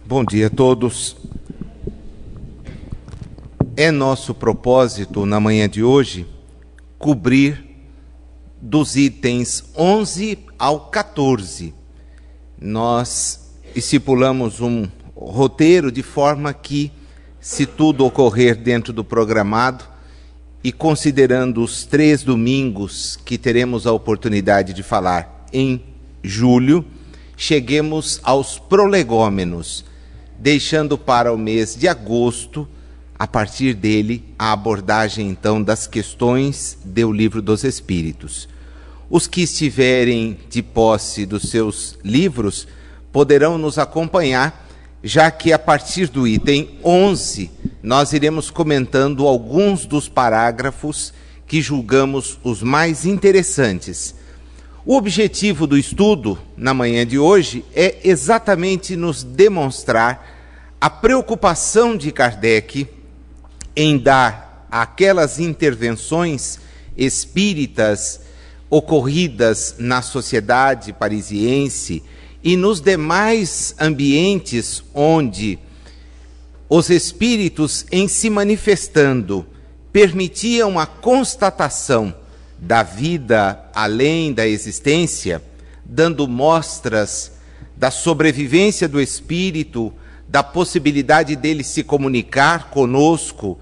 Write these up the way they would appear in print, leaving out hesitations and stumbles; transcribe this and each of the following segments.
Bom dia a todos. É nosso propósito, na manhã de hoje, cobrir dos itens 11 ao 14. Nós estipulamos um roteiro de forma que, se tudo ocorrer dentro do programado, e considerando os 3 domingos que teremos a oportunidade de falar em julho, cheguemos aos prolegômenos, deixando para o mês de agosto, a partir dele, a abordagem então das questões do Livro dos Espíritos. Os que estiverem de posse dos seus livros poderão nos acompanhar, já que a partir do item 11 nós iremos comentando alguns dos parágrafos que julgamos os mais interessantes. O objetivo do estudo, na manhã de hoje, é exatamente nos demonstrar a preocupação de Kardec em dar aquelas intervenções espíritas ocorridas na sociedade parisiense e nos demais ambientes onde os espíritos, em se manifestando, permitiam a constatação da vida além da existência, dando mostras da sobrevivência do espírito, da possibilidade dele se comunicar conosco,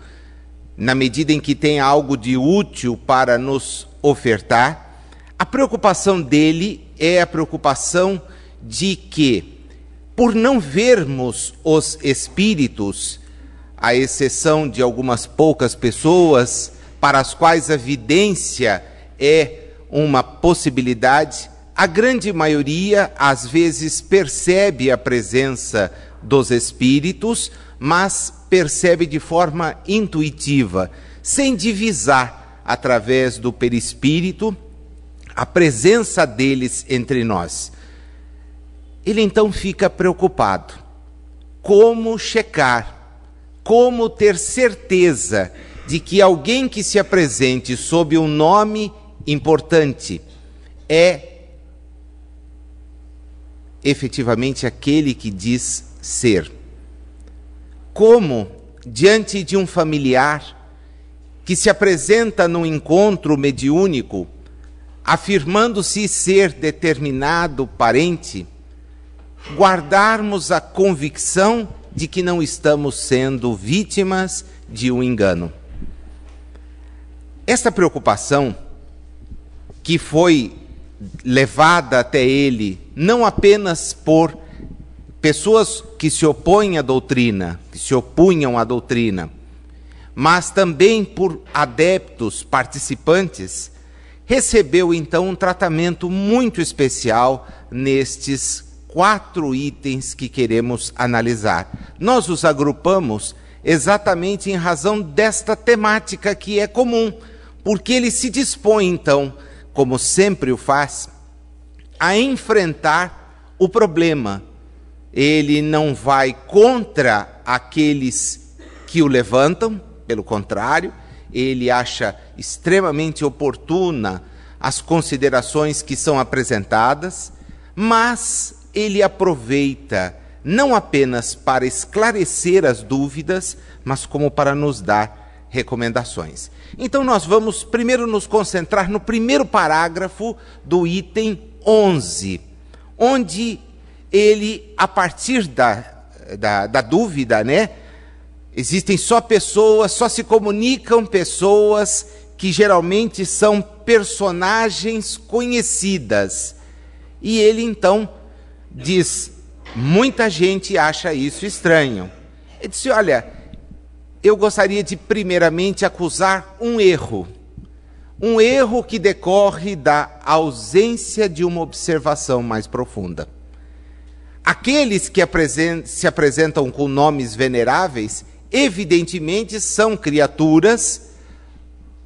na medida em que tem algo de útil para nos ofertar. A preocupação dele é a preocupação de que, por não vermos os espíritos, à exceção de algumas poucas pessoas para as quais a vidência é uma possibilidade, a grande maioria às vezes percebe a presença dos espíritos, mas percebe de forma intuitiva, sem divisar através do perispírito a presença deles entre nós. Ele então fica preocupado. Como checar? Como ter certeza de que alguém que se apresente sob um nome importante é efetivamente aquele que diz ser? Como, diante de um familiar que se apresenta num encontro mediúnico, afirmando-se ser determinado parente, guardarmos a convicção de que não estamos sendo vítimas de um engano? Esta preocupação, que foi levada até ele não apenas por pessoas que se opõem à doutrina, que se opunham à doutrina, mas também por adeptos, participantes, recebeu então um tratamento muito especial nestes 4 itens que queremos analisar. Nós os agrupamos exatamente em razão desta temática que é comum, porque ele se dispõe então, como sempre o faz, a enfrentar o problema. Ele não vai contra aqueles que o levantam, pelo contrário, ele acha extremamente oportuna as considerações que são apresentadas, mas ele aproveita não apenas para esclarecer as dúvidas, mas como para nos dar recomendações. Então nós vamos primeiro nos concentrar no primeiro parágrafo do item 11, onde ele, a partir da dúvida, existem só se comunicam pessoas que geralmente são personagens conhecidas. E ele então diz, muita gente acha isso estranho. Ele disse, olha, eu gostaria de primeiramente acusar um erro que decorre da ausência de uma observação mais profunda. Aqueles que se apresentam com nomes veneráveis, evidentemente são criaturas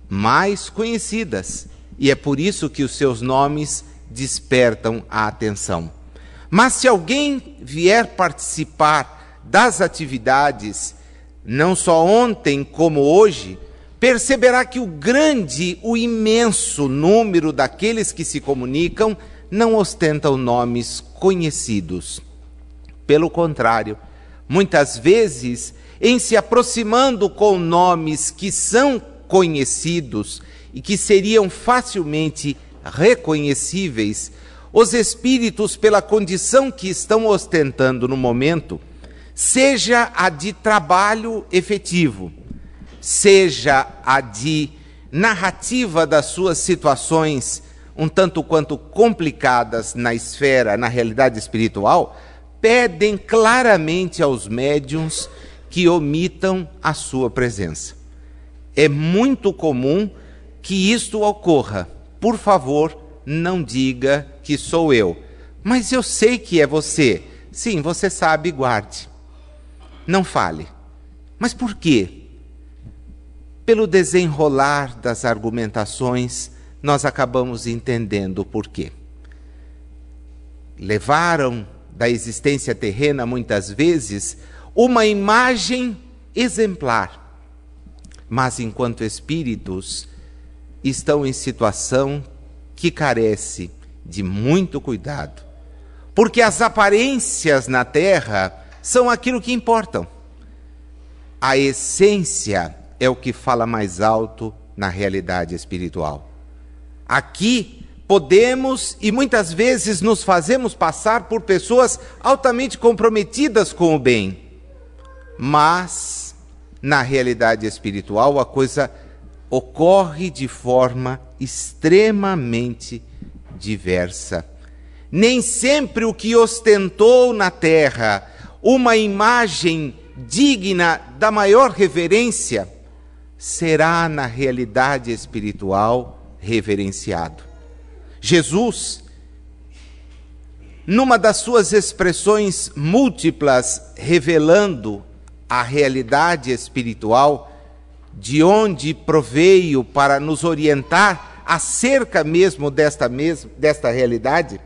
mais conhecidas, e é por isso que os seus nomes despertam a atenção. Mas se alguém vier participar das atividades, não só ontem como hoje, perceberá que o imenso número daqueles que se comunicam não ostentam nomes conhecidos. Pelo contrário, Muitas vezes, em se aproximando com nomes que são conhecidos e que seriam facilmente reconhecíveis, os espíritos, pela condição que estão ostentando no momento, seja a de trabalho efetivo, seja a de narrativa das suas situações um tanto quanto complicadas na esfera, na realidade espiritual, pedem claramente aos médiuns que omitam a sua presença. É muito comum que isto ocorra. Por favor, não diga que sou eu. Mas eu sei que é você. Sim, você sabe, guarde. Não fale. Mas por quê? Pelo desenrolar das argumentações, nós acabamos entendendo o porquê. Levaram da existência terrena, muitas vezes, uma imagem exemplar. Mas, enquanto espíritos, estão em situação que carece de muito cuidado. Porque as aparências na Terra são aquilo que importam. A essência é o que fala mais alto na realidade espiritual. Aqui podemos e muitas vezes nos fazemos passar por pessoas altamente comprometidas com o bem. Mas, na realidade espiritual, a coisa ocorre de forma extremamente diversa. Nem sempre o que ostentou na terra uma imagem digna da maior reverência será na realidade espiritual reverenciado. Jesus, numa das suas expressões múltiplas, revelando a realidade espiritual, de onde proveio para nos orientar acerca mesmo desta realidade,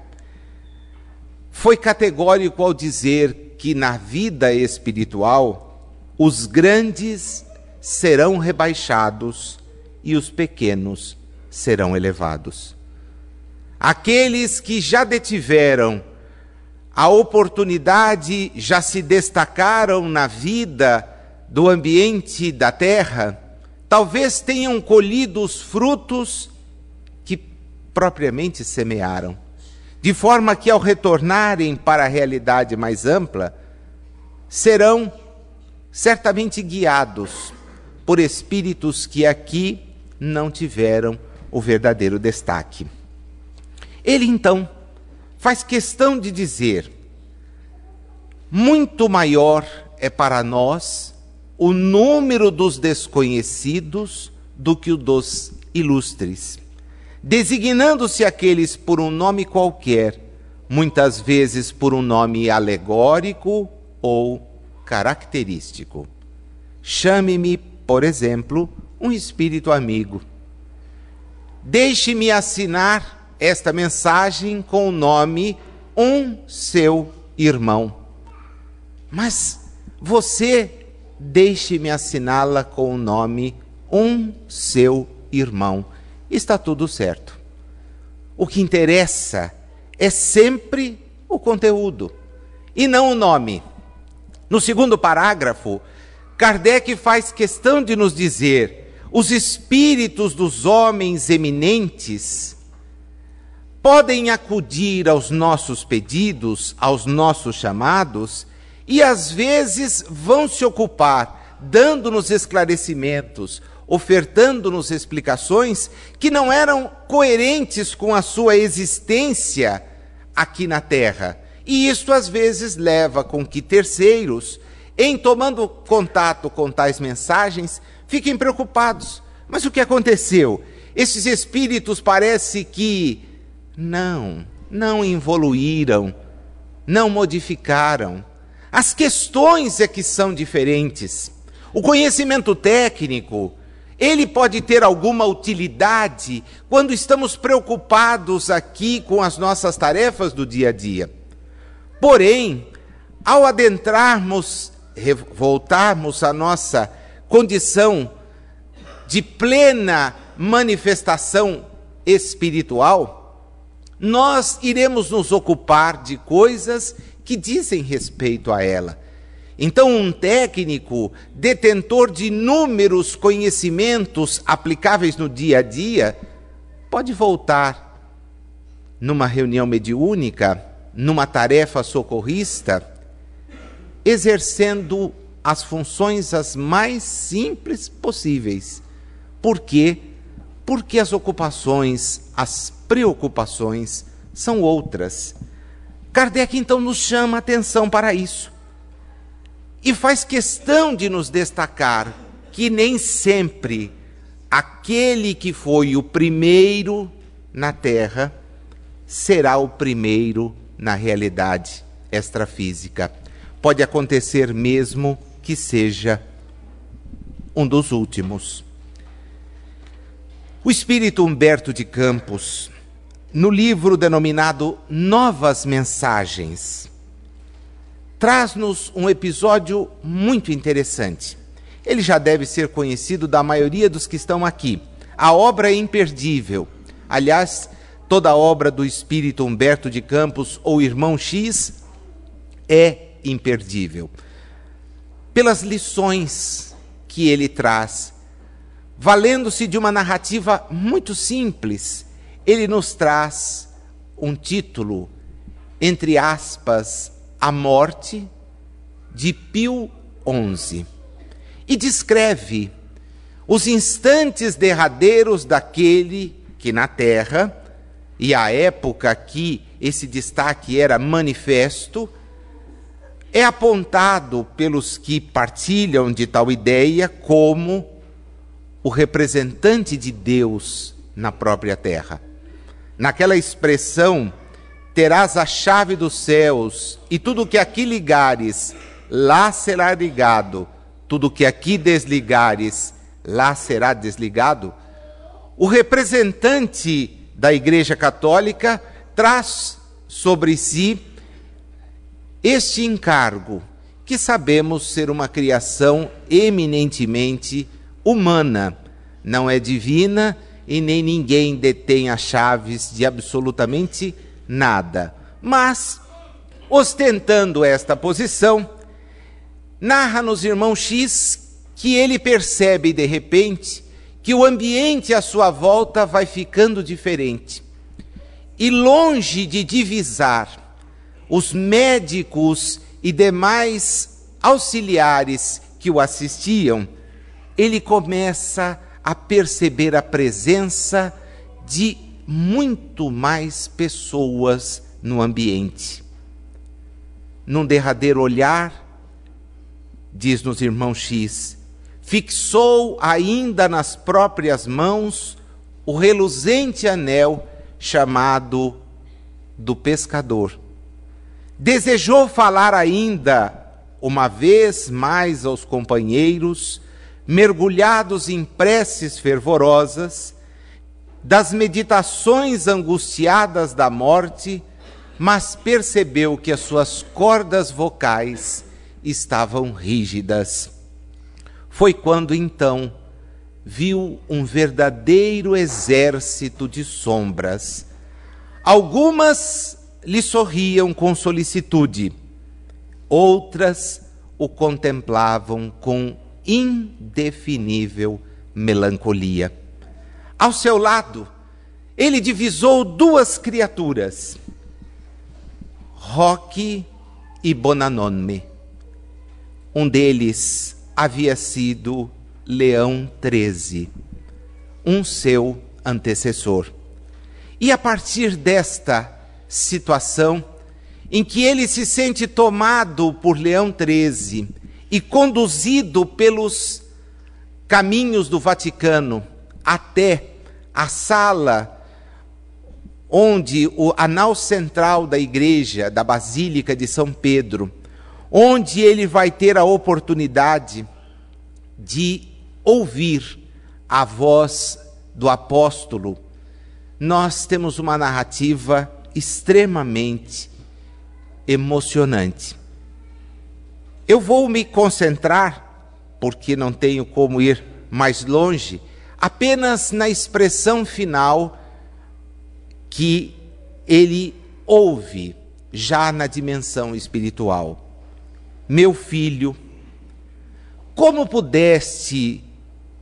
foi categórico ao dizer que na vida espiritual os grandes serão rebaixados e os pequenos serão elevados. Aqueles que já detiveram a oportunidade, já se destacaram na vida do ambiente da terra, talvez tenham colhido os frutos que propriamente semearam, de forma que ao retornarem para a realidade mais ampla, serão certamente guiados por espíritos que aqui não tiveram o verdadeiro destaque. Ele então faz questão de dizer: muito maior é para nós o número dos desconhecidos do que o dos ilustres, designando-se aqueles por um nome qualquer, muitas vezes por um nome alegórico ou característico. Chame-me, por exemplo, um espírito amigo. Deixe-me assinar esta mensagem com o nome um seu irmão. Mas você deixe-me assiná-la com o nome um seu irmão. Está tudo certo. O que interessa é sempre o conteúdo e não o nome. No segundo parágrafo, Kardec faz questão de nos dizer: os espíritos dos homens eminentes podem acudir aos nossos pedidos, aos nossos chamados, e às vezes vão se ocupar, dando-nos esclarecimentos, ofertando-nos explicações que não eram coerentes com a sua existência aqui na Terra. E isto às vezes leva com que terceiros, em tomando contato com tais mensagens, fiquem preocupados. Mas o que aconteceu? Esses espíritos parece que não evoluíram, não modificaram. As questões é que são diferentes. O conhecimento técnico, ele pode ter alguma utilidade quando estamos preocupados aqui com as nossas tarefas do dia a dia. Porém, ao adentrarmos, voltarmos à nossa condição de plena manifestação espiritual, nós iremos nos ocupar de coisas que dizem respeito a ela. Então, um técnico, detentor de inúmeros conhecimentos aplicáveis no dia a dia, pode voltar numa reunião mediúnica, numa tarefa socorrista, exercendo as funções as mais simples possíveis. Por quê? Porque as ocupações, as preocupações são outras. Kardec então nos chama a atenção para isso. E faz questão de nos destacar que nem sempre aquele que foi o primeiro na Terra será o primeiro na realidade extrafísica. Pode acontecer mesmo que seja um dos últimos. O espírito Humberto de Campos, no livro denominado Novas Mensagens, traz-nos um episódio muito interessante. Ele já deve ser conhecido da maioria dos que estão aqui. A obra é imperdível. Aliás, toda a obra do espírito Humberto de Campos ou Irmão X é imperdível. Pelas lições que ele traz, valendo-se de uma narrativa muito simples, ele nos traz um título, entre aspas, A Morte de Pio XI, e descreve os instantes derradeiros daquele que na Terra, e a época que esse destaque era manifesto, é apontado pelos que partilham de tal ideia como o representante de Deus na própria Terra. Naquela expressão, terás a chave dos céus, e tudo que aqui ligares, lá será ligado, tudo que aqui desligares, lá será desligado. O representante da Igreja Católica traz sobre si este encargo, que sabemos ser uma criação eminentemente humana, não é divina e nem ninguém detém as chaves de absolutamente nada. Mas, ostentando esta posição, narra-nos Irmão X que ele percebe de repente que o ambiente à sua volta vai ficando diferente. E longe de divisar os médicos e demais auxiliares que o assistiam, ele começa a perceber a presença de muito mais pessoas no ambiente. Num derradeiro olhar, diz-nos Irmão X, fixou ainda nas próprias mãos o reluzente anel chamado do pescador. Desejou falar ainda uma vez mais aos companheiros, mergulhados em preces fervorosas, das meditações angustiadas da morte, mas percebeu que as suas cordas vocais estavam rígidas. Foi quando então viu um verdadeiro exército de sombras. Algumas lhe sorriam com solicitude, outras o contemplavam com indefinível melancolia. Ao seu lado, ele divisou duas criaturas, Roque e Bonanome. Um deles havia sido Leão XIII, um seu antecessor. E a partir desta situação, em que ele se sente tomado por Leão XIII e conduzido pelos caminhos do Vaticano até a sala onde a nau central da igreja, da Basílica de São Pedro, onde ele vai ter a oportunidade de ouvir a voz do apóstolo, nós temos uma narrativa extremamente emocionante. Eu vou me concentrar, porque não tenho como ir mais longe, apenas na expressão final que ele ouve já na dimensão espiritual. meu filho, como pudeste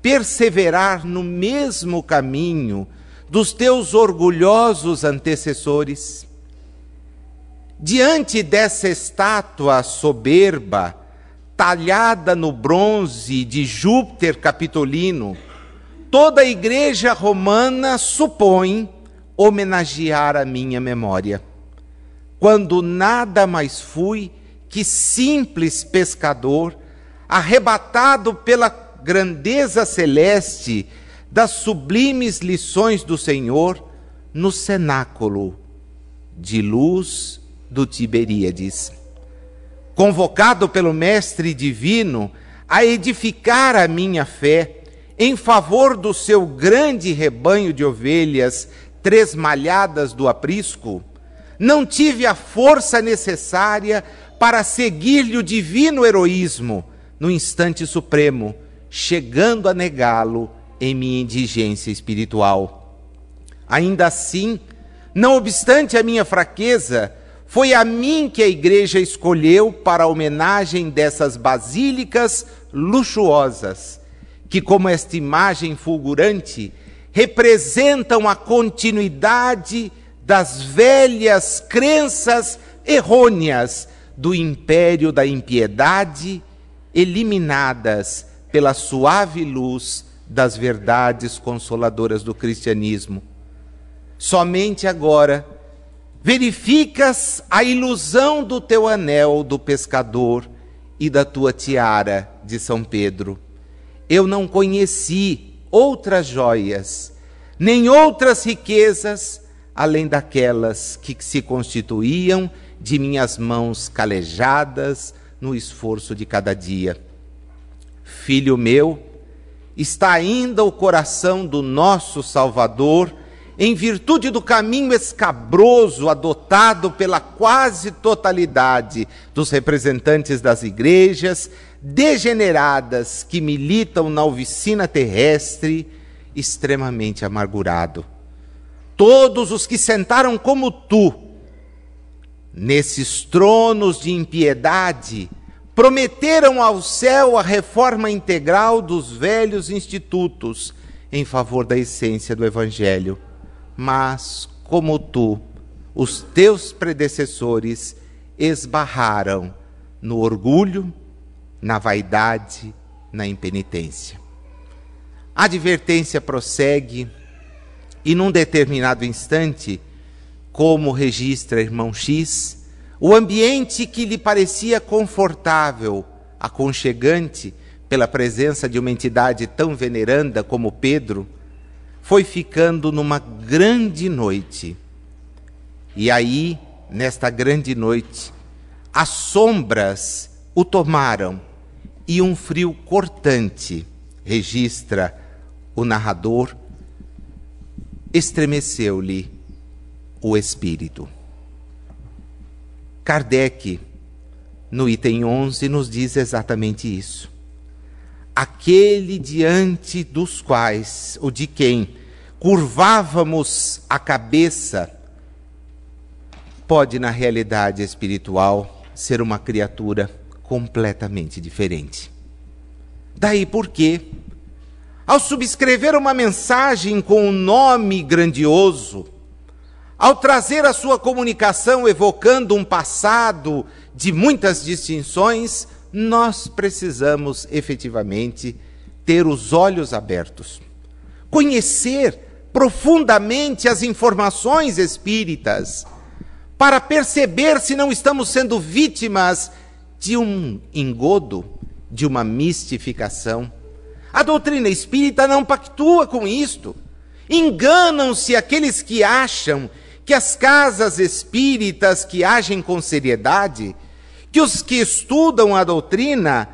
perseverar no mesmo caminho dos teus orgulhosos antecessores? Diante dessa estátua soberba, talhada no bronze de Júpiter Capitolino, toda a igreja romana supõe homenagear a minha memória, quando nada mais fui que simples pescador, arrebatado pela grandeza celeste das sublimes lições do Senhor no cenáculo de luz do Tiberíades. Convocado pelo Mestre Divino a edificar a minha fé em favor do seu grande rebanho de ovelhas tresmalhadas do aprisco, não tive a força necessária para seguir-lhe o divino heroísmo no instante supremo, chegando a negá-lo em minha indigência espiritual. Ainda assim, não obstante a minha fraqueza, foi a mim que a igreja escolheu para a homenagem dessas basílicas luxuosas, que, como esta imagem fulgurante, representam a continuidade das velhas crenças errôneas do império da impiedade, eliminadas pela suave luz das verdades consoladoras do cristianismo. Somente agora verificas a ilusão do teu anel do pescador e da tua tiara de São Pedro. Eu não conheci outras joias, nem outras riquezas, além daquelas que se constituíam de minhas mãos calejadas no esforço de cada dia. Filho meu, está ainda o coração do nosso Salvador, em virtude do caminho escabroso adotado pela quase totalidade dos representantes das igrejas degeneradas que militam na oficina terrestre, extremamente amargurado. Todos os que sentaram como tu, nesses tronos de impiedade, prometeram ao céu a reforma integral dos velhos institutos em favor da essência do Evangelho. Mas, como tu, os teus predecessores esbarraram no orgulho, na vaidade, na impenitência. A advertência prossegue e, num determinado instante, como registra irmão X, o ambiente que lhe parecia confortável, aconchegante, pela presença de uma entidade tão veneranda como Pedro, foi ficando numa grande noite. E aí, nesta grande noite, as sombras o tomaram e um frio cortante, registra o narrador, estremeceu-lhe o espírito. Kardec, no item 11, nos diz exatamente isso. Aquele diante dos quais, ou de quem, curvávamos a cabeça, pode, na realidade espiritual, ser uma criatura completamente diferente. Daí porque, ao subscrever uma mensagem com um nome grandioso, ao trazer a sua comunicação evocando um passado de muitas distinções, nós precisamos efetivamente ter os olhos abertos, conhecer profundamente as informações espíritas, para perceber se não estamos sendo vítimas de um engodo, de uma mistificação. A doutrina espírita não pactua com isto. Enganam-se aqueles que acham que as casas espíritas que agem com seriedade, que os que estudam a doutrina,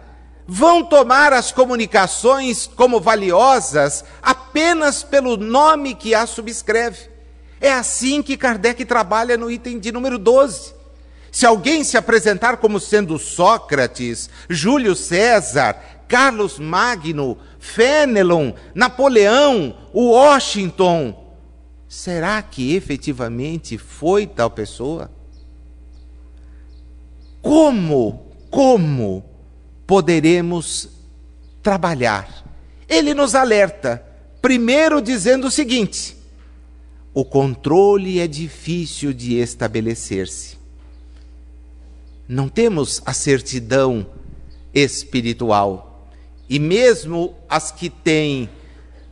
vão tomar as comunicações como valiosas apenas pelo nome que as subscreve. É assim que Kardec trabalha no item de número 12. Se alguém se apresentar como sendo Sócrates, Júlio César, Carlos Magno, Fénelon, Napoleão, Washington, será que efetivamente foi tal pessoa? Como como poderemos trabalhar. Ele nos alerta, primeiro dizendo o seguinte: o controle é difícil de estabelecer-se. Não temos a certidão espiritual. E mesmo as que têm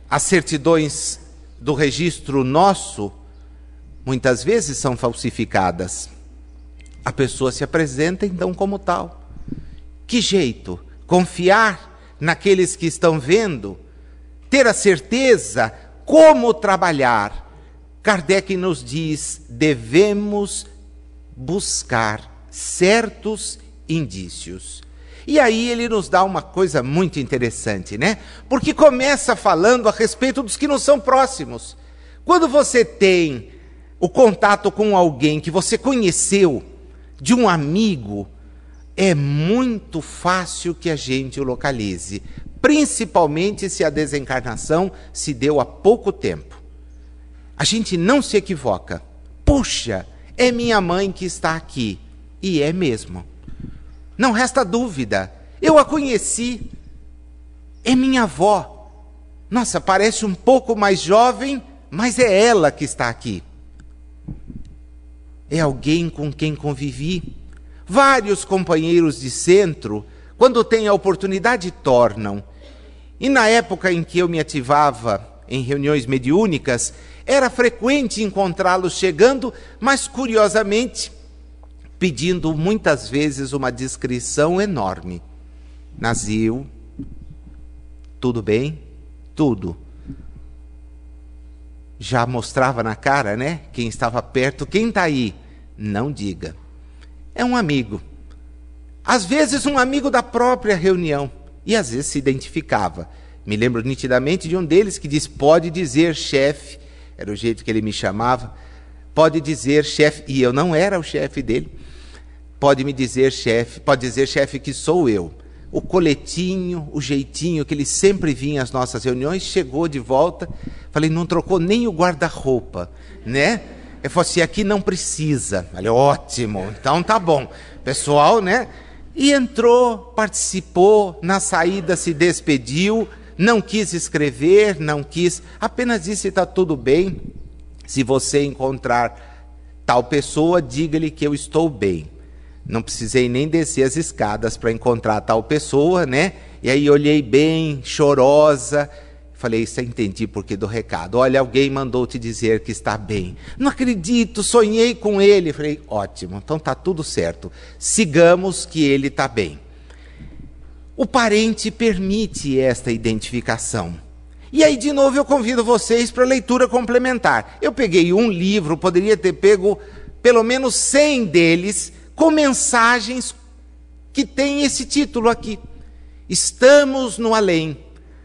as certidões do registro nosso, muitas vezes são falsificadas. A pessoa se apresenta então como tal. Que jeito? Confiar naqueles que estão vendo? Ter a certeza? Como trabalhar? Kardec nos diz, devemos buscar certos indícios. E aí ele nos dá uma coisa muito interessante, né? Porque começa falando a respeito dos que não são próximos. Quando você tem o contato com alguém que você conheceu, de um amigo, é muito fácil que a gente o localize, principalmente se a desencarnação se deu há pouco tempo. A gente não se equivoca. Puxa, é minha mãe que está aqui. E é mesmo. Não resta dúvida. Eu a conheci. É minha avó. Nossa, parece um pouco mais jovem, mas é ela que está aqui. É alguém com quem convivi. Vários companheiros de centro, quando têm a oportunidade, tornam. E na época em que eu me ativava em reuniões mediúnicas, era frequente encontrá-los chegando, mas curiosamente, pedindo muitas vezes uma descrição enorme. Nazil, tudo bem? Tudo. Já mostrava na cara, né? Quem estava perto, quem está aí? Não diga. É um amigo. Às vezes um amigo da própria reunião. E às vezes se identificava. Me lembro nitidamente de um deles que diz, pode dizer chefe, era o jeito que ele me chamava, pode dizer chefe, e eu não era o chefe dele, pode dizer chefe que sou eu. O coletinho, o jeitinho que ele sempre vinha às nossas reuniões, chegou de volta, falei, não trocou nem o guarda-roupa, né? Eu falei assim, aqui não precisa. Falei, ótimo, então tá bom. Pessoal, né? E entrou, participou, na saída se despediu, não quis escrever, não quis, apenas disse, está tudo bem, se você encontrar tal pessoa, diga-lhe que eu estou bem. Não precisei nem descer as escadas para encontrar tal pessoa, né? E aí olhei bem, chorosa, falei, isso eu entendi porque do recado. Olha, alguém mandou te dizer que está bem. Não acredito, sonhei com ele. Falei, ótimo, então está tudo certo. Sigamos que ele está bem. O parente permite esta identificação. E aí, de novo, eu convido vocês para a leitura complementar. Eu peguei um livro, poderia ter pego pelo menos 100 deles, com mensagens que têm esse título aqui. Estamos no além.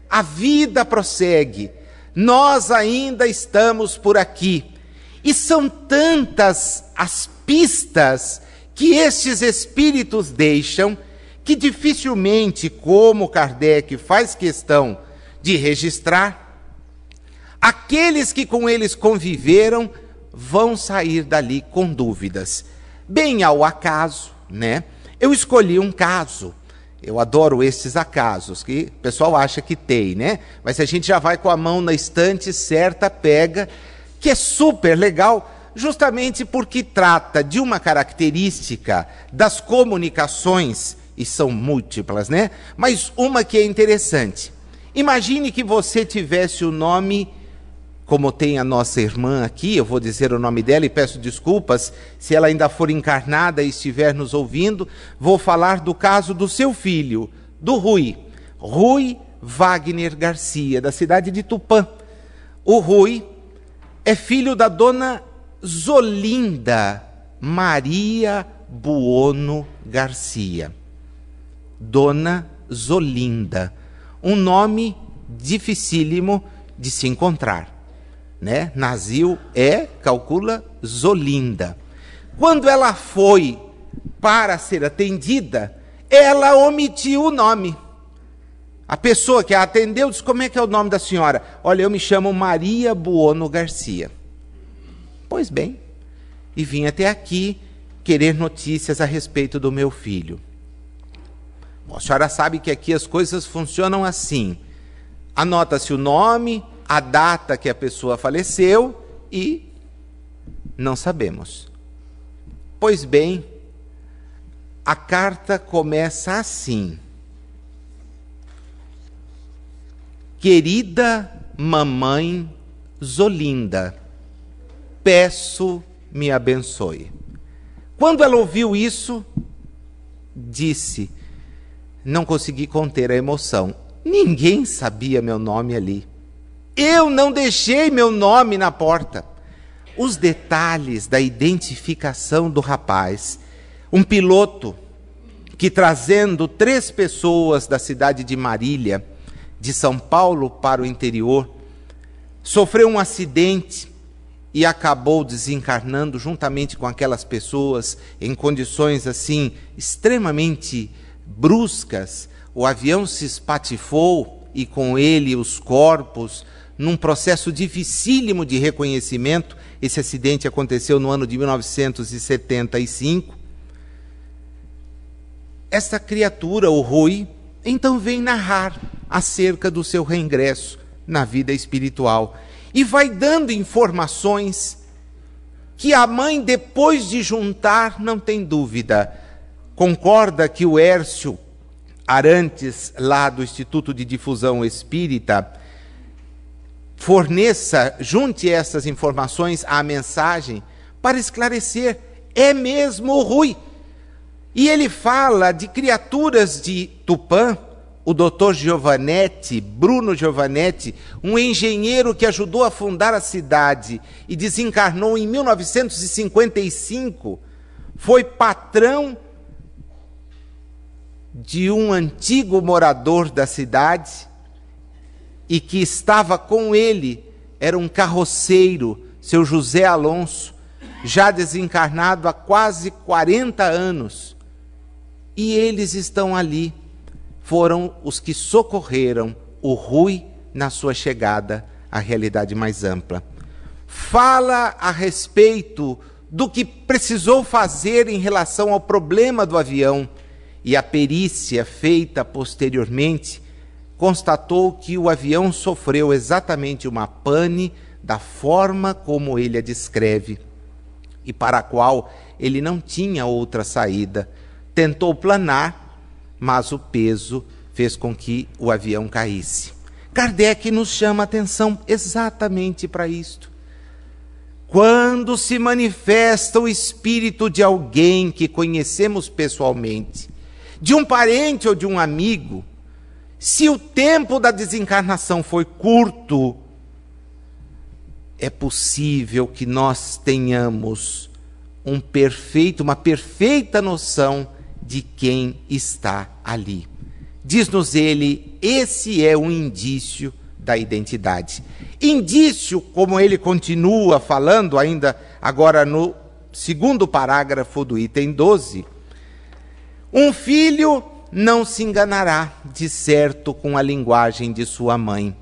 A vida prossegue. Nós ainda estamos por aqui. E são tantas as pistas que estes espíritos deixam que dificilmente, como Kardec faz questão de registrar, aqueles que com eles conviveram vão sair dali com dúvidas. Bem ao acaso, né? Eu escolhi um caso. Eu adoro esses acasos, que o pessoal acha que tem, né? Mas a gente já vai com a mão na estante certa, pega, que é super legal, justamente porque trata de uma característica das comunicações, e são múltiplas, né? Mas uma que é interessante. Imagine que você tivesse o nome, como tem a nossa irmã aqui, eu vou dizer o nome dela e peço desculpas se ela ainda for encarnada e estiver nos ouvindo, vou falar do caso do seu filho, do Rui Wagner Garcia, da cidade de Tupã. O Rui é filho da dona Zolinda Maria Buono Garcia. Dona Zolinda, um nome dificílimo de se encontrar, né? Nazil calcula Zolinda. Quando ela foi para ser atendida, ela omitiu o nome. A pessoa que a atendeu disse, como é que é o nome da senhora? Olha, eu me chamo Maria Buono Garcia. Pois bem, e vim até aqui querer notícias a respeito do meu filho. A senhora sabe que aqui as coisas funcionam assim. Anota-se o nome, a data que a pessoa faleceu e não sabemos. Pois bem, a carta começa assim: querida mamãe Zolinda, peço me abençoe. Quando ela ouviu isso, disse, não consegui conter a emoção. Ninguém sabia meu nome ali. Eu não deixei meu nome na porta. Os detalhes da identificação do rapaz. Um piloto que, trazendo 3 pessoas da cidade de Marília, de São Paulo para o interior, sofreu um acidente e acabou desencarnando juntamente com aquelas pessoas em condições assim extremamente bruscas. O avião se espatifou e com ele os corpos, num processo dificílimo de reconhecimento. Esse acidente aconteceu no ano de 1975. Essa criatura, o Rui, então vem narrar acerca do seu reingresso na vida espiritual e vai dando informações que a mãe, depois de juntar, não tem dúvida, concorda que o Hércio Arantes, lá do Instituto de Difusão Espírita, junte essas informações à mensagem para esclarecer, é mesmo o Rui. E ele fala de criaturas de Tupã, o doutor Giovanetti, Bruno Giovanetti, um engenheiro que ajudou a fundar a cidade e desencarnou em 1955, foi patrão de um antigo morador da cidade e que estava com ele, era um carroceiro, seu José Alonso, já desencarnado há quase 40 anos. E eles estão ali, foram os que socorreram o Rui na sua chegada à realidade mais ampla. Fala a respeito do que precisou fazer em relação ao problema do avião, e a perícia feita posteriormente constatou que o avião sofreu exatamente uma pane da forma como ele a descreve, e para a qual ele não tinha outra saída. Tentou planar, mas o peso fez com que o avião caísse. Kardec nos chama a atenção exatamente para isto. Quando se manifesta o espírito de alguém que conhecemos pessoalmente, de um parente ou de um amigo, se o tempo da desencarnação foi curto, é possível que nós tenhamos uma perfeita noção de quem está ali. Diz-nos ele, esse é um indício da identidade. Indício, como ele continua falando ainda agora no 2º parágrafo do item 12, um filho não se enganará, de certo, com a linguagem de sua mãe,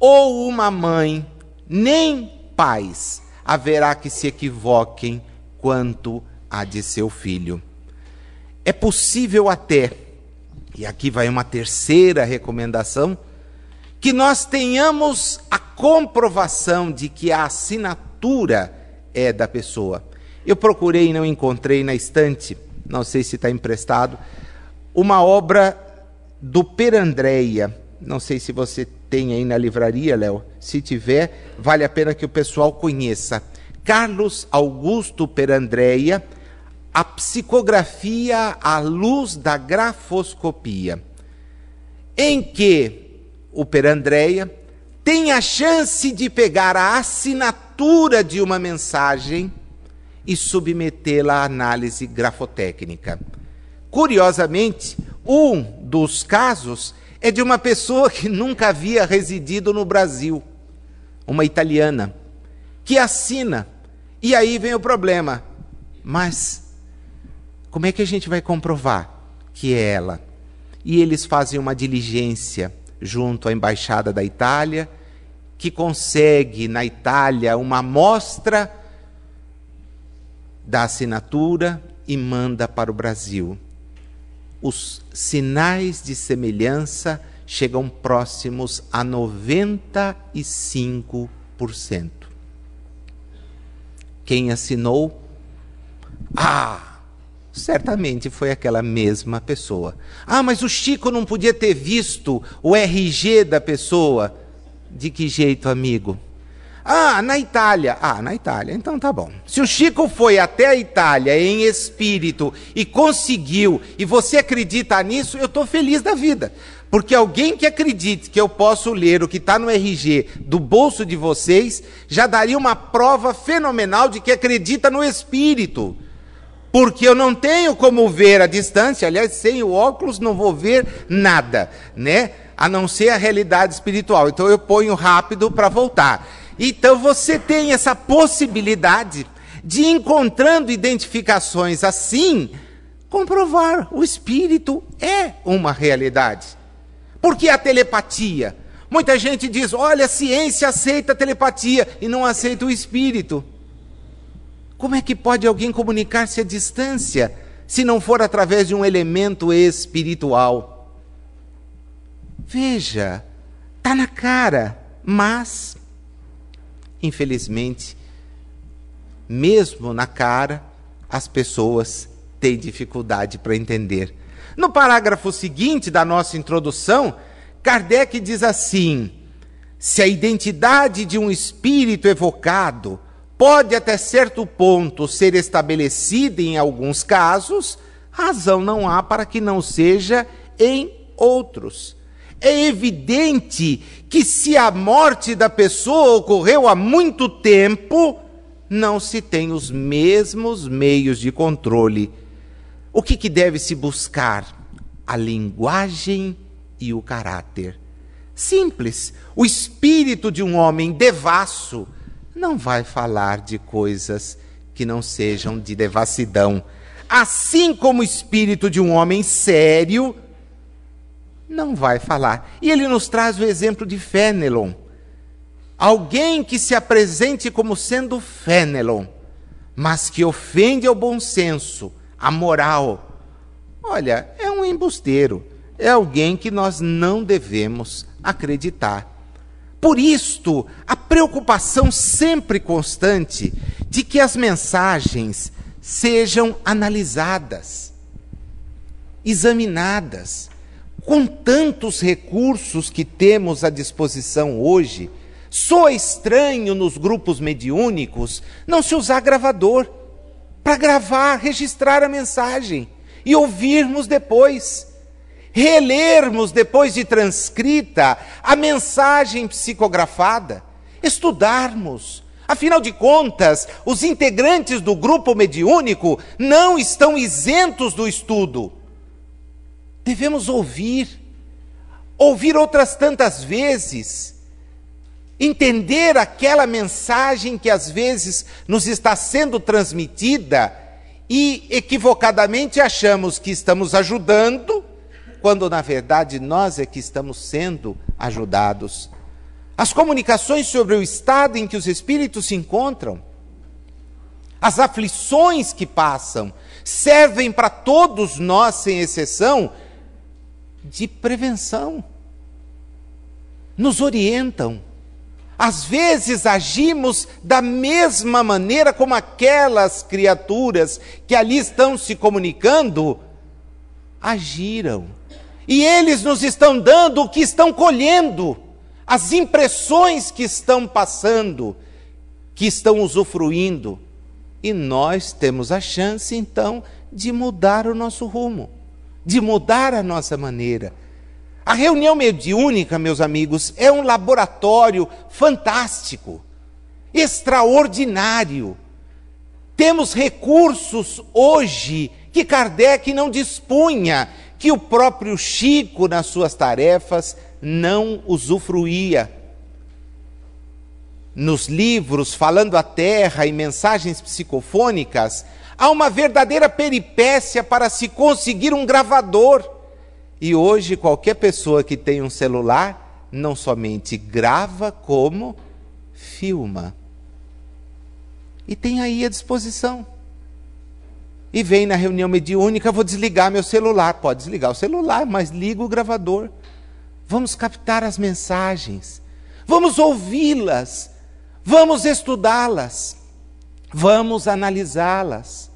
ou uma mãe, nem pais haverá que se equivoquem quanto a de seu filho. É possível até, e aqui vai uma terceira recomendação, que nós tenhamos a comprovação de que a assinatura é da pessoa. Eu procurei e não encontrei na estante, não sei se está emprestado, uma obra do Perandreia. Não sei se você tem aí na livraria, Léo. Se tiver, vale a pena que o pessoal conheça. Carlos Augusto Perandreia, A Psicografia à Luz da Grafoscopia, em que o Perandreia tem a chance de pegar a assinatura de uma mensagem e submetê-la à análise grafotécnica. Curiosamente, um dos casos é de uma pessoa que nunca havia residido no Brasil, uma italiana, que assina. E aí vem o problema. Mas como é que a gente vai comprovar que é ela? E eles fazem uma diligência junto à Embaixada da Itália, que consegue na Itália uma amostra da assinatura e manda para o Brasil. os sinais de semelhança chegam próximos a 95%. Quem assinou? Certamente foi aquela mesma pessoa. Mas o Chico não podia ter visto o RG da pessoa. De que jeito, amigo? Na Itália. Na Itália, então tá bom. Se o Chico foi até a Itália em espírito e conseguiu, e você acredita nisso, eu estou feliz da vida. Porque alguém que acredite que eu posso ler o que está no RG do bolso de vocês, já daria uma prova fenomenal de que acredita no espírito. Porque eu não tenho como ver à distância, aliás, sem o óculos não vou ver nada, né? A não ser a realidade espiritual. Então eu ponho rápido para voltar. Então você tem essa possibilidade de, encontrando identificações assim, comprovar o espírito é uma realidade. Por que a telepatia? Muita gente diz, olha, a ciência aceita a telepatia e não aceita o espírito. Como é que pode alguém comunicar-se à distância, se não for através de um elemento espiritual? Veja, está na cara, mas, infelizmente, mesmo na cara, as pessoas têm dificuldade para entender. No parágrafo seguinte da nossa introdução, Kardec diz assim: se a identidade de um espírito evocado pode até certo ponto ser estabelecida em alguns casos, razão não há para que não seja em outros. É evidente que se a morte da pessoa ocorreu há muito tempo, não se tem os mesmos meios de controle. O que deve se buscar? A linguagem e o caráter. Simples. O espírito de um homem devasso não vai falar de coisas que não sejam de devassidão. Assim como o espírito de um homem sério não vai falar. E ele nos traz o exemplo de Fénelon. Alguém que se apresente como sendo Fénelon, mas que ofende ao bom senso, à moral. Olha, é um embusteiro. É alguém que nós não devemos acreditar. Por isto, a preocupação sempre constante de que as mensagens sejam analisadas, examinadas. Com tantos recursos que temos à disposição hoje, soa estranho nos grupos mediúnicos não se usar gravador para gravar, registrar a mensagem e ouvirmos depois. Relermos depois de transcrita a mensagem psicografada, estudarmos. Afinal de contas, os integrantes do grupo mediúnico não estão isentos do estudo. Devemos ouvir outras tantas vezes, entender aquela mensagem que às vezes nos está sendo transmitida e equivocadamente achamos que estamos ajudando, quando na verdade nós é que estamos sendo ajudados. As comunicações sobre o estado em que os espíritos se encontram, as aflições que passam, servem para todos nós, sem exceção, de prevenção. Nos orientam. Às vezes agimos da mesma maneira como aquelas criaturas que ali estão se comunicando agiram. E eles nos estão dando o que estão colhendo, as impressões que estão passando, que estão usufruindo. E nós temos a chance, então, de mudar o nosso rumo, de mudar a nossa maneira. A reunião mediúnica, meus amigos, é um laboratório fantástico, extraordinário. Temos recursos hoje que Kardec não dispunha, que o próprio Chico, nas suas tarefas, não usufruía. Nos livros Falando a Terra e Mensagens Psicofônicas, há uma verdadeira peripécia para se conseguir um gravador. E hoje qualquer pessoa que tem um celular não somente grava, como filma. E tem aí à disposição. e vem na reunião mediúnica, vou desligar meu celular. Pode desligar o celular, mas liga o gravador. Vamos captar as mensagens, vamos ouvi-las, vamos estudá-las, vamos analisá-las.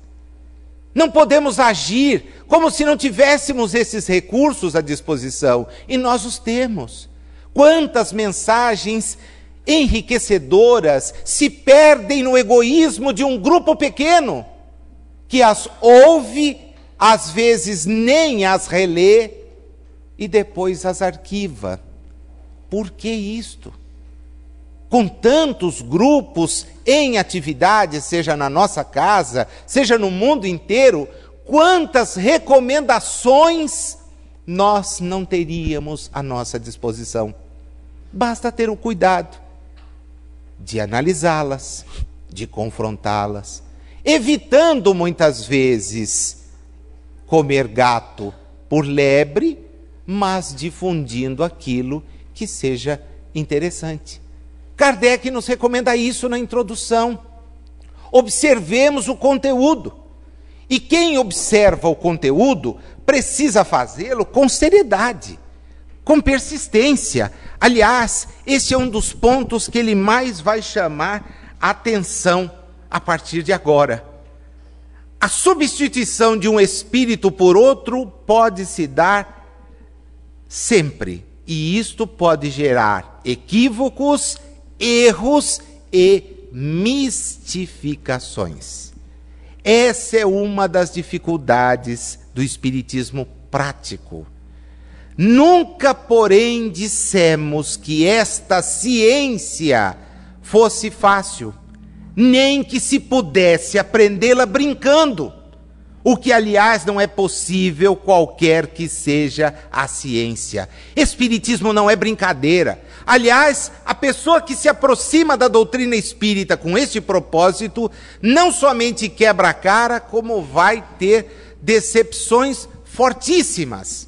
Não podemos agir como se não tivéssemos esses recursos à disposição, e nós os temos. Quantas mensagens enriquecedoras se perdem no egoísmo de um grupo pequeno, que as ouve, às vezes nem as relê, e depois as arquiva. Por que isto? Com tantos grupos em atividade, seja na nossa casa, seja no mundo inteiro, quantas recomendações nós não teríamos à nossa disposição? Basta ter o cuidado de analisá-las, de confrontá-las, evitando muitas vezes comer gato por lebre, mas difundindo aquilo que seja interessante. Kardec nos recomenda isso na introdução. Observemos o conteúdo. E quem observa o conteúdo precisa fazê-lo com seriedade, com persistência. Aliás, esse é um dos pontos que ele mais vai chamar a atenção a partir de agora. A substituição de um espírito por outro pode se dar sempre, e isto pode gerar equívocos, erros e mistificações. Essa é uma das dificuldades do espiritismo prático. Nunca, porém, dissemos que esta ciência fosse fácil, nem que se pudesse aprendê-la brincando, o que, aliás, não é possível qualquer que seja a ciência. Espiritismo não é brincadeira. Aliás, a pessoa que se aproxima da doutrina espírita com este propósito, não somente quebra a cara, como vai ter decepções fortíssimas.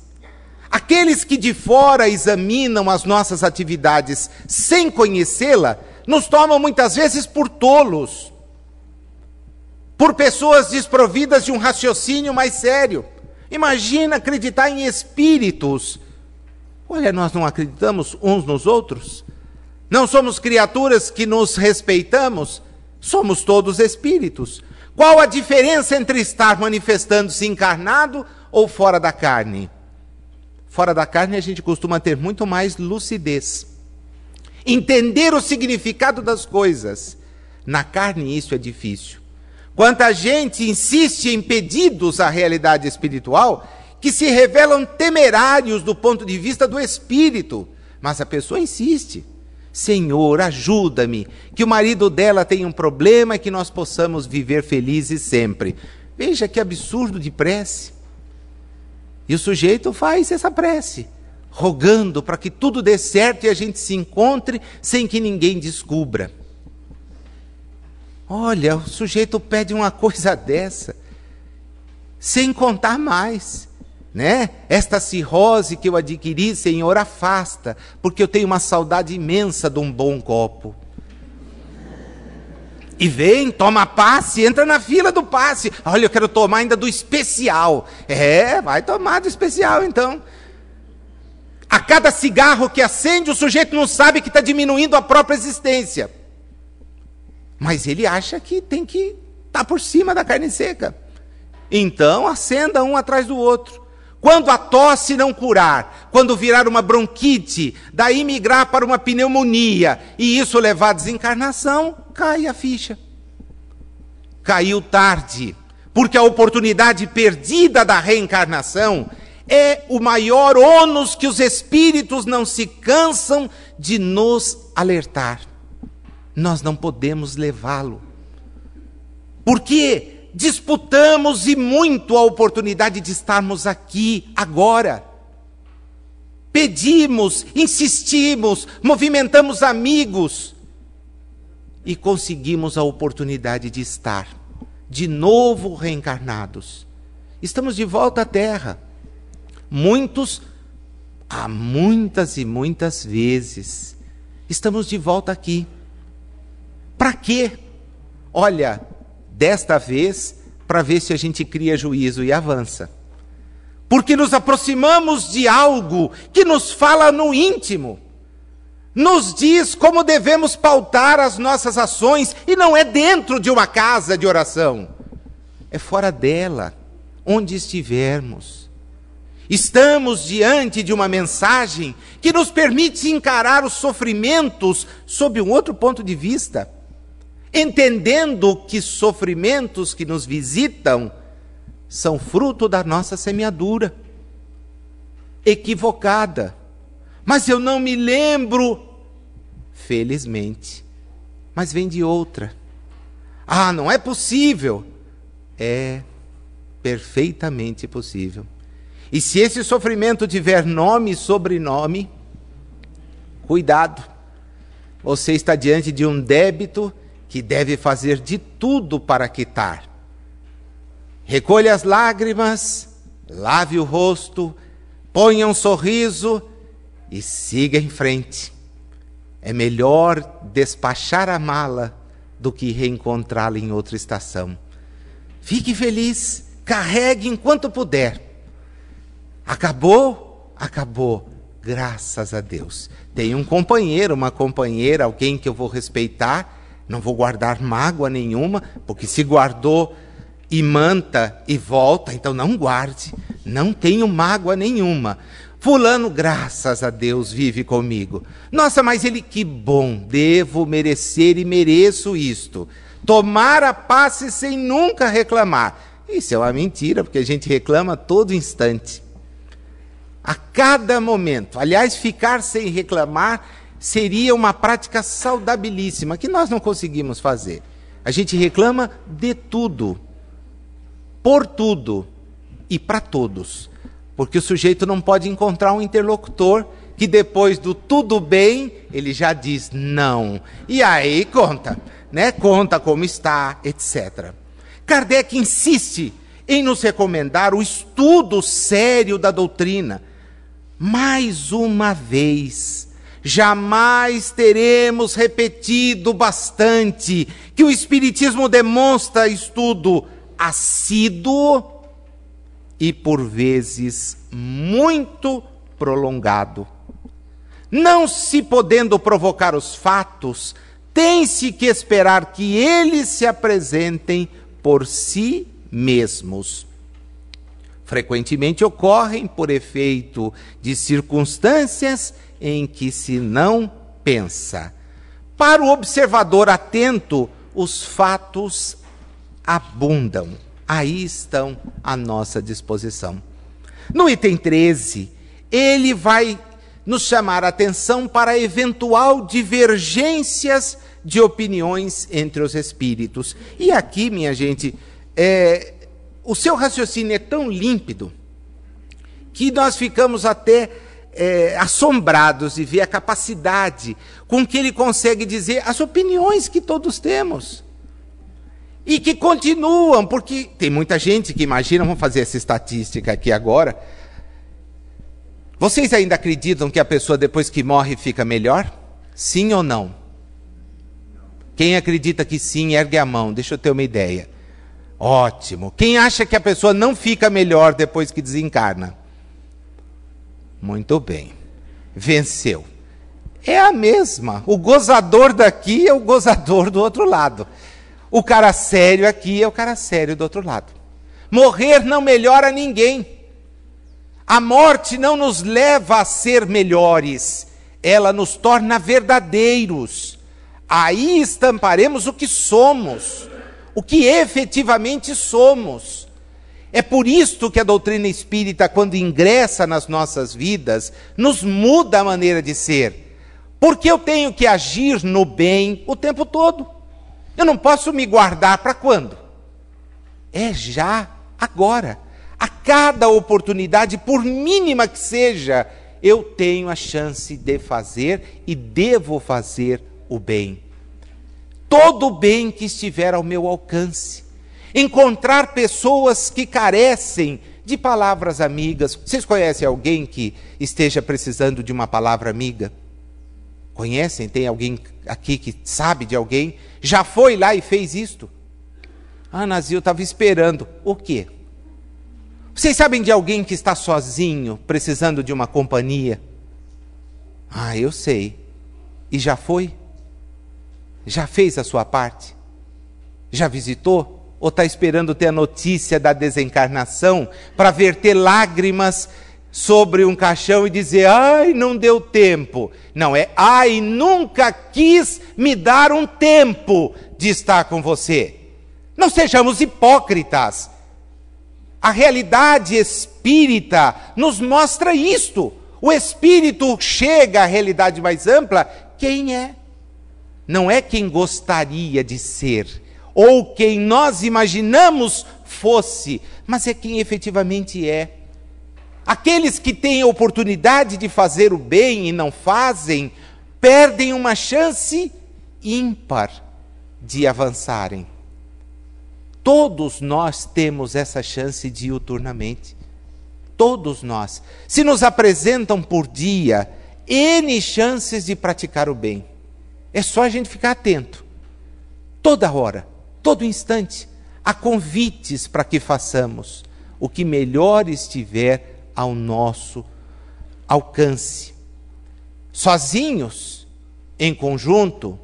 Aqueles que de fora examinam as nossas atividades sem conhecê-la, nos tomam muitas vezes por tolos, por pessoas desprovidas de um raciocínio mais sério. Imagina acreditar em espíritos. Olha, nós não acreditamos uns nos outros? Não somos criaturas que nos respeitamos? Somos todos espíritos. Qual a diferença entre estar manifestando-se encarnado ou fora da carne? Fora da carne a gente costuma ter muito mais lucidez, entender o significado das coisas. Na carne isso é difícil. Quanta gente insiste em pedidos à realidade espiritual que se revelam temerários do ponto de vista do espírito. Mas a pessoa insiste. Senhor, ajuda-me, que o marido dela tem um problema e que nós possamos viver felizes sempre. Veja que absurdo de prece. E o sujeito faz essa prece, rogando para que tudo dê certo e a gente se encontre sem que ninguém descubra. Olha, o sujeito pede uma coisa dessa, sem contar mais, né? Esta cirrose que eu adquiri, Senhor, afasta, porque eu tenho uma saudade imensa de um bom copo. E vem, toma passe, entra na fila do passe. Olha, eu quero tomar ainda do especial. Vai tomar do especial então. A cada cigarro que acende, o sujeito não sabe que está diminuindo a própria existência. Mas ele acha que tem que estar por cima da carne seca. Então, acenda um atrás do outro. Quando a tosse não curar, quando virar uma bronquite, daí migrar para uma pneumonia, e isso levar à desencarnação, cai a ficha. Caiu tarde, porque a oportunidade perdida da reencarnação é o maior ônus que os espíritos não se cansam de nos alertar. Nós não podemos levá-lo, porque disputamos e muito a oportunidade de estarmos aqui, agora. Pedimos, insistimos, movimentamos amigos e conseguimos a oportunidade de estar de novo reencarnados. Estamos de volta à Terra. Muitos, há muitas e muitas vezes, estamos de volta aqui. Para quê? Olha, desta vez, para ver se a gente cria juízo e avança. Porque nos aproximamos de algo que nos fala no íntimo, nos diz como devemos pautar as nossas ações, e não é dentro de uma casa de oração, é fora dela, onde estivermos. Estamos diante de uma mensagem que nos permite encarar os sofrimentos sob um outro ponto de vista, entendendo que sofrimentos que nos visitam são fruto da nossa semeadura equivocada. Mas eu não me lembro, felizmente, mas vem de outra. Ah, não é possível. É perfeitamente possível. E se esse sofrimento tiver nome e sobrenome, cuidado. Você está diante de um débito que deve fazer de tudo para quitar. Recolha as lágrimas, lave o rosto, ponha um sorriso e siga em frente. É melhor despachar a mala do que reencontrá-la em outra estação. Fique feliz, carregue enquanto puder. Acabou? Acabou. Graças a Deus. Tem um companheiro, uma companheira, alguém que eu vou respeitar. Não vou guardar mágoa nenhuma, porque se guardou e manta e volta, então não guarde. Não tenho mágoa nenhuma. Fulano, graças a Deus, vive comigo. Nossa, mas ele, que bom, devo merecer e mereço isto. Tomar a passe sem nunca reclamar. Isso é uma mentira, porque a gente reclama a todo instante. A cada momento. Aliás, ficar sem reclamar seria uma prática saudabilíssima, que nós não conseguimos fazer. A gente reclama de tudo, por tudo e para todos. Porque o sujeito não pode encontrar um interlocutor que depois do tudo bem, ele já diz não. E aí conta, né? Conta como está, etc. Kardec insiste em nos recomendar o estudo sério da doutrina. Mais uma vez, jamais teremos repetido bastante que o Espiritismo demonstra estudo assíduo e, por vezes, muito prolongado. Não se podendo provocar os fatos, tem-se que esperar que eles se apresentem por si mesmos. Frequentemente ocorrem por efeito de circunstâncias em que se não pensa. Para o observador atento, os fatos abundam. Aí estão à nossa disposição. No item 13, ele vai nos chamar a atenção para eventual divergências de opiniões entre os espíritos. E aqui, minha gente, o seu raciocínio é tão límpido que nós ficamos até assombrados de ver a capacidade com que ele consegue dizer as opiniões que todos temos. E que continuam, porque tem muita gente que imagina, vamos fazer essa estatística aqui agora. Vocês ainda acreditam que a pessoa depois que morre fica melhor? Sim ou não? Quem acredita que sim, ergue a mão, deixa eu ter uma ideia. Ótimo. Quem acha que a pessoa não fica melhor depois que desencarna? Muito bem. Venceu. É a mesma. O gozador daqui é o gozador do outro lado. O cara sério aqui é o cara sério do outro lado. Morrer não melhora ninguém. A morte não nos leva a ser melhores. Ela nos torna verdadeiros. Aí estamparemos o que somos. O que efetivamente somos. É por isto que a doutrina espírita, quando ingressa nas nossas vidas, nos muda a maneira de ser. Porque eu tenho que agir no bem o tempo todo. Eu não posso me guardar para quando? É já, agora. A cada oportunidade, por mínima que seja, eu tenho a chance de fazer e devo fazer o bem. Todo o bem que estiver ao meu alcance. Encontrar pessoas que carecem de palavras amigas. Vocês conhecem alguém que esteja precisando de uma palavra amiga? Conhecem? Tem alguém aqui que sabe de alguém? Já foi lá e fez isto? Ah, Nazil, eu estava esperando. O quê? Vocês sabem de alguém que está sozinho, precisando de uma companhia? Ah, eu sei. E já foi? Já fez a sua parte? Já visitou? Ou está esperando ter a notícia da desencarnação para verter lágrimas sobre um caixão e dizer, ai, não deu tempo? Não, é, ai, nunca quis me dar um tempo de estar com você. Não sejamos hipócritas. A realidade espírita nos mostra isto. O espírito chega à realidade mais ampla. Quem é? Não é quem gostaria de ser, ou quem nós imaginamos fosse, mas é quem efetivamente é. Aqueles que têm a oportunidade de fazer o bem e não fazem, perdem uma chance ímpar de avançarem. Todos nós temos essa chance diuturnamente. Todos nós. Se nos apresentam por dia N chances de praticar o bem. É só a gente ficar atento. Toda hora, todo instante, há convites para que façamos o que melhor estiver ao nosso alcance. Sozinhos, em conjunto,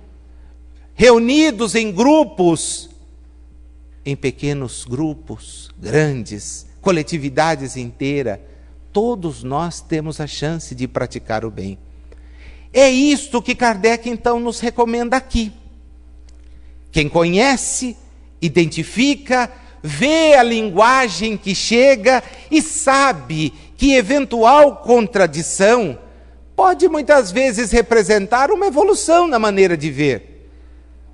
reunidos em grupos, em pequenos grupos, grandes, coletividades inteiras, todos nós temos a chance de praticar o bem. É isto que Kardec então nos recomenda aqui. Quem conhece, identifica, vê a linguagem que chega e sabe que eventual contradição pode muitas vezes representar uma evolução na maneira de ver.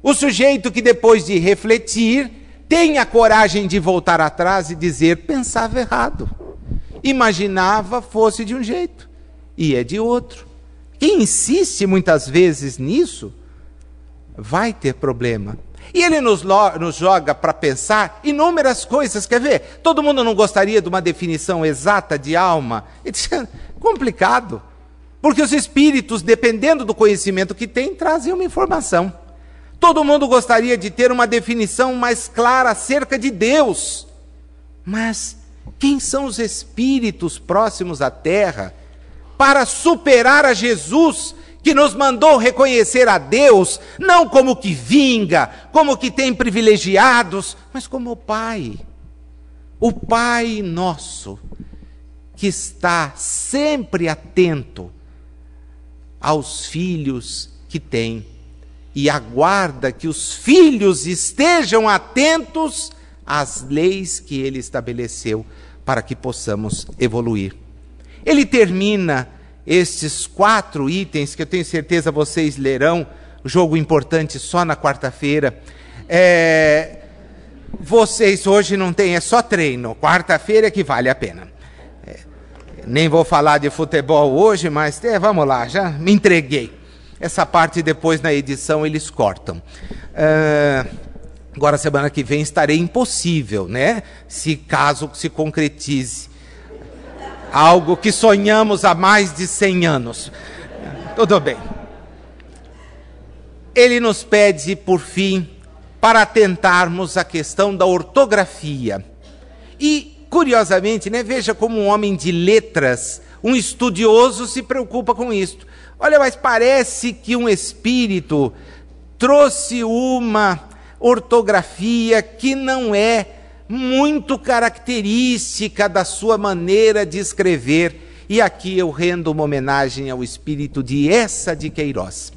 O sujeito que depois de refletir tem a coragem de voltar atrás e dizer, pensava errado. Imaginava fosse de um jeito e é de outro. Quem insiste muitas vezes nisso vai ter problema. E ele nos joga para pensar inúmeras coisas. Quer ver? Todo mundo não gostaria de uma definição exata de alma? É complicado. Porque os espíritos, dependendo do conhecimento que têm, trazem uma informação. Todo mundo gostaria de ter uma definição mais clara acerca de Deus. Mas quem são os espíritos próximos à Terra para superar a Jesus, que nos mandou reconhecer a Deus, não como que vinga, como que tem privilegiados, mas como o Pai nosso, que está sempre atento aos filhos que tem, e aguarda que os filhos estejam atentos às leis que ele estabeleceu para que possamos evoluir. Ele termina estes 4 itens, que eu tenho certeza vocês lerão, jogo importante só na quarta-feira. Vocês hoje não têm, é só treino, quarta-feira é que vale a pena. Nem vou falar de futebol hoje, mas vamos lá, já me entreguei. Essa parte depois na edição eles cortam. Agora semana que vem estarei impossível, né? Caso se concretize algo que sonhamos há mais de 100 anos. Tudo bem. Ele nos pede, por fim, para atentarmos à questão da ortografia. E, curiosamente, né, veja como um homem de letras, um estudioso, se preocupa com isto. Olha, mas parece que um espírito trouxe uma ortografia que não é muito característica da sua maneira de escrever. E aqui eu rendo uma homenagem ao espírito de Eça de Queiroz.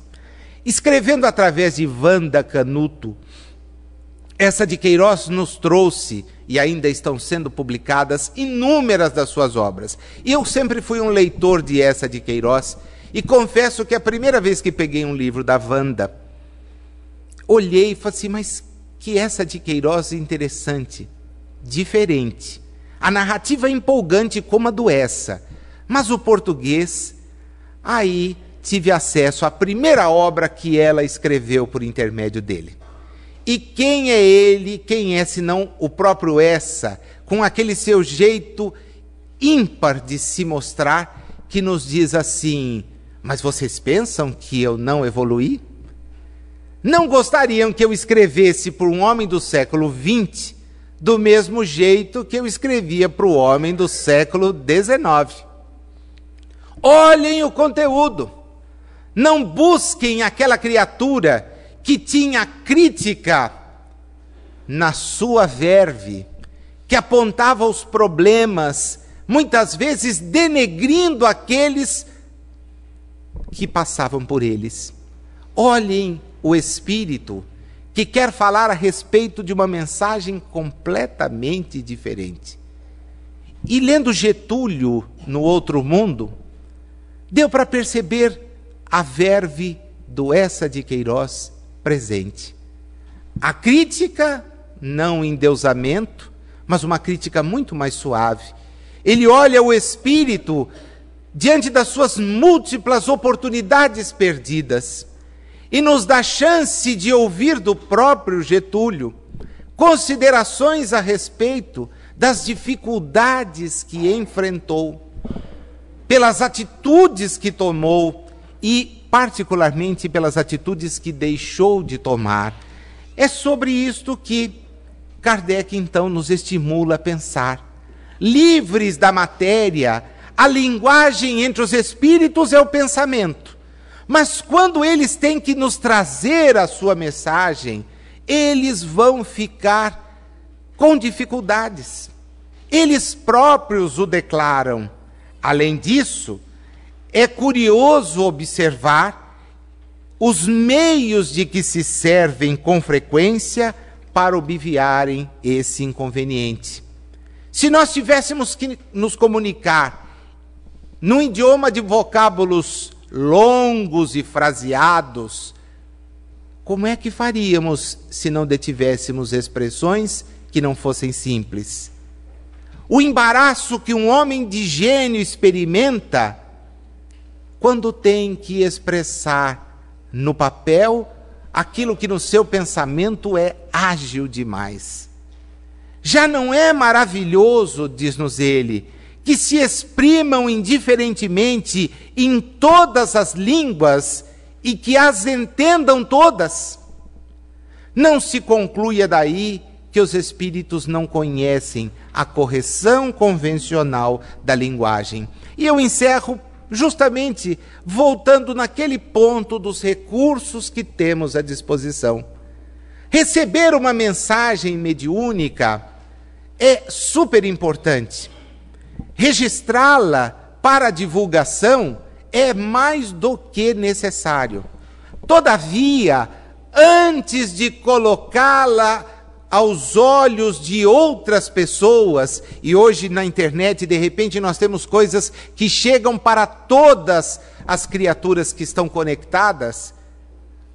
Escrevendo através de Wanda Canuto, Eça de Queiroz nos trouxe, e ainda estão sendo publicadas, inúmeras das suas obras. E eu sempre fui um leitor de Eça de Queiroz, e confesso que a primeira vez que peguei um livro da Wanda, olhei e falei assim, mas que Eça de Queiroz interessante, diferente. A narrativa é empolgante como a do Eça, mas o português, aí tive acesso à primeira obra que ela escreveu por intermédio dele. E quem é ele, quem é senão o próprio Eça, com aquele seu jeito ímpar de se mostrar, que nos diz assim, mas vocês pensam que eu não evoluí? não gostariam que eu escrevesse para um homem do século XX do mesmo jeito que eu escrevia para o homem do século XIX. Olhem o conteúdo. Não busquem aquela criatura que tinha crítica na sua verve, que apontava os problemas, muitas vezes denegrindo aqueles que passavam por eles. Olhem o Espírito que quer falar a respeito de uma mensagem completamente diferente. E lendo Getúlio no Outro Mundo, deu para perceber a verve do Eça de Queiroz presente. A crítica, não endeusamento, mas uma crítica muito mais suave. Ele olha o Espírito diante das suas múltiplas oportunidades perdidas e nos dá chance de ouvir do próprio Getúlio considerações a respeito das dificuldades que enfrentou, pelas atitudes que tomou e, particularmente, pelas atitudes que deixou de tomar. É sobre isto que Kardec, então, nos estimula a pensar. Livres da matéria, a linguagem entre os espíritos é o pensamento. Mas quando eles têm que nos trazer a sua mensagem, eles vão ficar com dificuldades. Eles próprios o declaram. Além disso, é curioso observar os meios de que se servem com frequência para obviarem esse inconveniente. Se nós tivéssemos que nos comunicar num idioma de vocábulos longos e fraseados, como é que faríamos se não detivéssemos expressões que não fossem simples? O embaraço que um homem de gênio experimenta quando tem que expressar no papel aquilo que no seu pensamento é ágil demais. Já não é maravilhoso, diz-nos ele, que se exprimam indiferentemente em todas as línguas e que as entendam todas? Não se conclua daí que os espíritos não conhecem a correção convencional da linguagem. E eu encerro justamente voltando naquele ponto dos recursos que temos à disposição. Receber uma mensagem mediúnica é super importante. Registrá-la para divulgação é mais do que necessário. Todavia, antes de colocá-la aos olhos de outras pessoas, e hoje na internet, de repente, nós temos coisas que chegam para todas as criaturas que estão conectadas,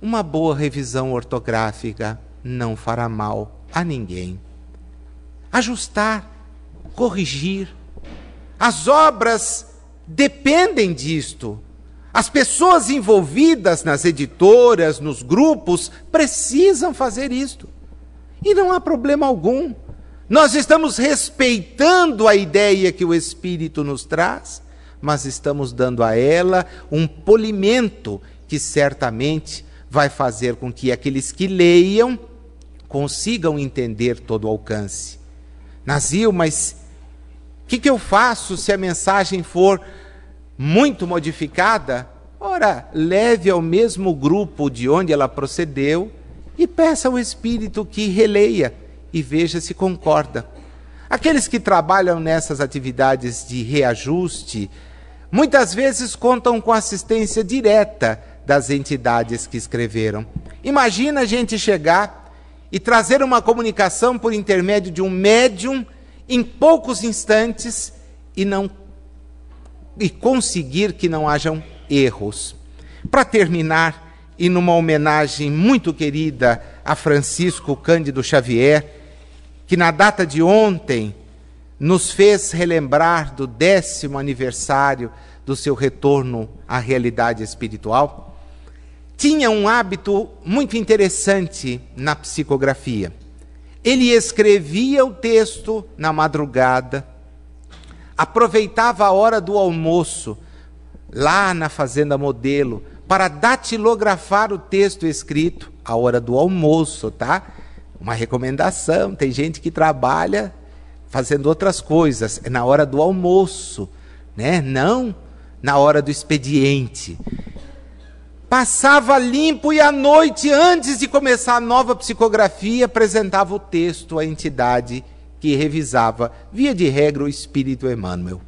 uma boa revisão ortográfica não fará mal a ninguém. Ajustar, corrigir. As obras dependem disto. As pessoas envolvidas nas editoras, nos grupos, precisam fazer isto. E não há problema algum. Nós estamos respeitando a ideia que o Espírito nos traz, mas estamos dando a ela um polimento que certamente vai fazer com que aqueles que leiam consigam entender todo o alcance. Nazil, mas o que eu faço se a mensagem for muito modificada? Ora, leve ao mesmo grupo de onde ela procedeu e peça ao Espírito que releia e veja se concorda. Aqueles que trabalham nessas atividades de reajuste, muitas vezes contam com assistência direta das entidades que escreveram. Imagina a gente chegar e trazer uma comunicação por intermédio de um médium em poucos instantes e conseguir que não hajam erros. Para terminar, e numa homenagem muito querida a Francisco Cândido Xavier, que na data de ontem nos fez relembrar do 10º aniversário do seu retorno à realidade espiritual, tinha um hábito muito interessante na psicografia. Ele escrevia o texto na madrugada, aproveitava a hora do almoço, lá na Fazenda Modelo, para datilografar o texto escrito, a hora do almoço, tá? Uma recomendação, tem gente que trabalha fazendo outras coisas, é na hora do almoço, né? Não na hora do expediente. Passava limpo e à noite, antes de começar a nova psicografia, apresentava o texto à entidade que revisava, via de regra, o Espírito Emmanuel.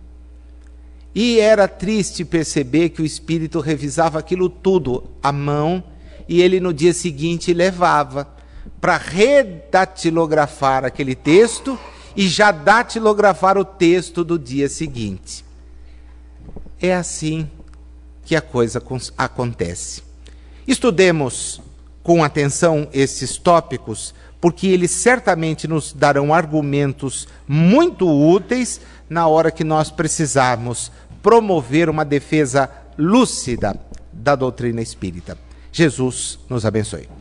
E era triste perceber que o Espírito revisava aquilo tudo à mão e ele no dia seguinte levava para redatilografar aquele texto e já datilografar o texto do dia seguinte. É assim que a coisa acontece. Estudemos com atenção esses tópicos, porque eles certamente nos darão argumentos muito úteis na hora que nós precisarmos promover uma defesa lúcida da doutrina espírita. Jesus nos abençoe.